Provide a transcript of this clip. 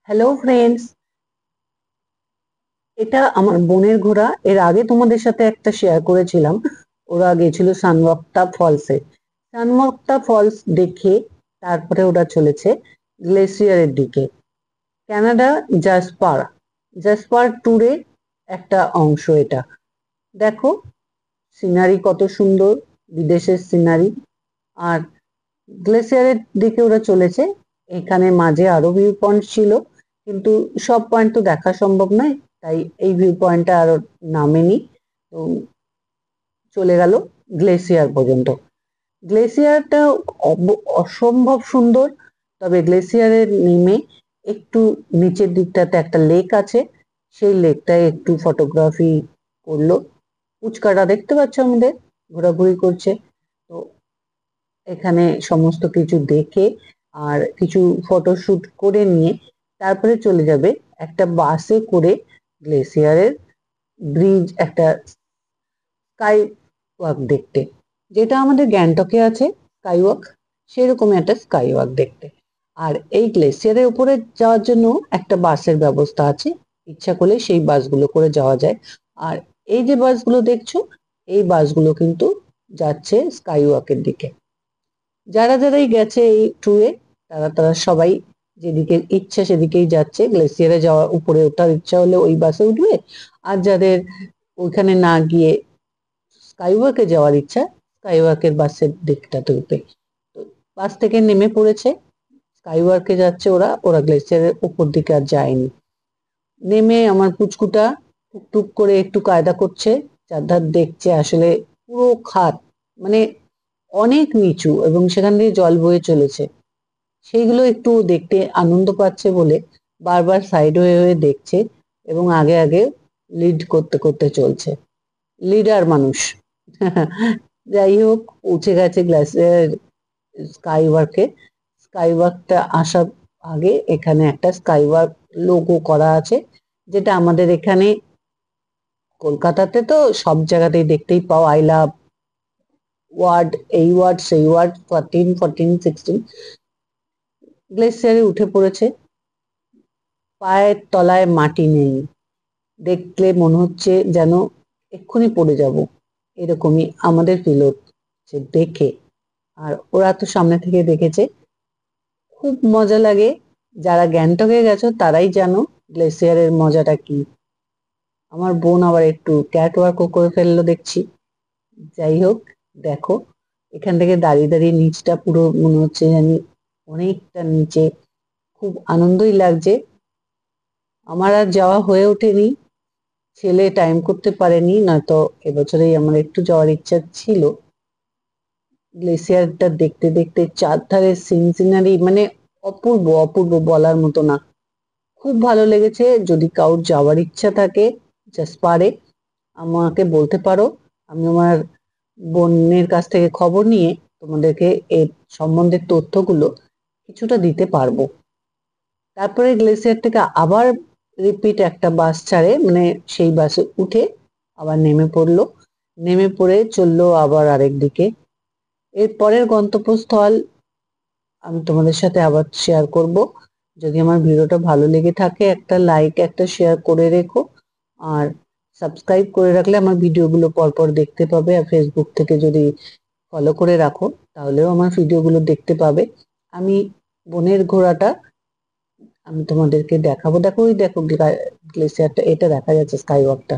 Hello friends, এটা আমার বোনের ঘোড়া। এর আগে তোমাদের সাথে একটা শেয়ার করেছিলাম। ওরা গেছিল সানওয়াক্তা ফলসে। সানওয়াক্তা ফলস দেখে তারপরে ওরা চলেছে গ্লেসিয়ারের দিকে। কানাডা জাসপার জাসপার ট্যুরে একটা অংশ এটা। দেখো সিনারি কত সুন্দর, বিদেশের সিনারি। আর গ্লেসিয়ারের দিকে ওরা চলেছে। এখানে মাঝে আরো ভিউ পয়েন্ট ছিল, কিন্তু সব পয়েন্ট তো দেখা সম্ভব নয়, তাই এই ভিউ পয়েন্টটা আরো নামেনি। তো চলে গেল গ্লেসিয়ার পর্যন্ত। গ্লেসিয়ারটা অসম্ভব সুন্দর। তবে গ্লেসিয়ারের নেমে একটু নিচের দিকটাতে একটা লেক আছে, সেই লেকটায় একটু ফটোগ্রাফি করলো। উচকাটা দেখতে পাচ্ছ আমাদের ঘোরাঘুরি করছে। তো এখানে সমস্ত কিছু দেখে আর কিছু ফটোশুট করে নিয়ে তারপরে চলে যাবে একটা বাসে করে গ্লেসিয়ারের ব্রিজ, একটা স্কাই ওয়াক দেখতে, যেটা আমাদের গ্যাংটকে আছে স্কাই ওয়াক, সেরকম একটা স্কাই ওয়াক দেখতে। আর এই গ্লেসিয়ারের উপরে যাওয়ার জন্য একটা বাসের ব্যবস্থা আছে, ইচ্ছা করলে সেই বাসগুলো করে যাওয়া যায়। আর এই যে বাসগুলো দেখছো, এই বাসগুলো কিন্তু যাচ্ছে স্কাই ওয়াকের দিকে। যারা যারাই গেছে এই ট্যুরে, তারা তারা সবাই যেদিকে ইচ্ছা সেদিকেই যাচ্ছে। গ্লেসিয়ারে যাওয়ার উপরে ওঠার ইচ্ছা হলে ওই বাসে উঠবে, আর যাদের ওইখানে না গিয়ে স্কাইওয়াকে যাওয়ার ইচ্ছা, স্কাইওয়াকের বাসের দিকটাতে উঠবে। তো বাস থেকে নেমে পড়েছে, স্কাইওয়াকে যাচ্ছে ওরা। ওরা গ্লেসিয়ারের উপর দিকে আর যায়নি। নেমে আমার পুচকুটা টুকটুক করে একটু কায়দা করছে, চারধার দেখছে। আসলে পুরো খাদ, মানে অনেক নিচু, এবং সেখান দিয়ে জল বয়ে চলেছে। সেইগুলো একটু দেখতে আনন্দ পাচ্ছে বলে বারবার সাইড হয়ে হয়ে দেখছে, এবং আগে আগে লিড করতে করতে চলছে। লিডার মানুষ। যাই হোক, পৌঁছে গেছে গ্লাসের স্কাই ওয়ার্কে। স্কাই ওয়ার্কটা আসার আগে এখানে একটা স্কাই ওয়ার্ক লোগো করা আছে, যেটা আমাদের এখানে কলকাতাতে তো সব জায়গাতেই দেখতেই পাও। আই লাভ ওয়ার্ড, এই ওয়ার্ড সেই ওয়ার্ড, 14, 14, 16। গ্লেসিয়ারে উঠে পড়েছে, পায়ের তলায় মাটি নেই। দেখলে মনে হচ্ছে যেন এক্ষুনি পড়ে যাব, এরকমই আমাদের ফিল হচ্ছে দেখে। আর ওরা তো সামনে থেকে দেখেছে। খুব মজা লাগে। যারা গ্যাংটকে গেছো তারাই জানো গ্লেসিয়ারের মজাটা কি। আমার বোন আবার একটু ক্যাট ওয়ার্কও করে ফেললো দেখছি। যাই হোক, দেখো এখান থেকে দাঁড়িয়ে দাঁড়িয়ে নিচটা পুরো মনে হচ্ছে জানি অনেকটা নিচে। খুব আনন্দই লাগছে। আমার আর যাওয়া হয়ে ওঠেনি, ছেলে টাইম করতে পারেনি, নয়তো এবছরেই আমার একটু যাওয়ার ইচ্ছা ছিল। গ্লেসিয়ারটা দেখতে দেখতে চারধারে সিনারি, মানে অপূর্ব অপূর্ব, বলার মতো না। খুব ভালো লেগেছে। যদি কারোর যাওয়ার ইচ্ছা থাকে জাস্ট পারে, আমাকে বলতে পারো। আমি আমার বোনের কাছ থেকে খবর নিয়ে তোমাদেরকে এর সম্বন্ধে তথ্যগুলো কিছুটা দিতে পারবো। তারপরে গ্লেসিয়ার থেকে আবার রিপিট একটা বাস ছাড়ে, মানে সেই বাসে উঠে আবার নেমে পড়লো। নেমে পড়ে চললো আবার আরেক দিকে। এর পরের গন্তব্যস্থল আমি তোমাদের সাথে আবার শেয়ার করব। যদি আমার ভিডিওটা ভালো লেগে থাকে, একটা লাইক একটা শেয়ার করে রেখো। আর সাবস্ক্রাইব করে রাখলে আমার ভিডিওগুলো পরপর দেখতে পাবে। আর ফেসবুক থেকে যদি ফলো করে রাখো, তাহলেও আমার ভিডিওগুলো দেখতে পাবে। আমি বনের ঘোড়াটা আমি তোমাদেরকে দেখাবো। দেখো ওই দেখো গ্লেসিয়ারটা, এটা দেখা যাচ্ছে স্কাই ওয়াকটা।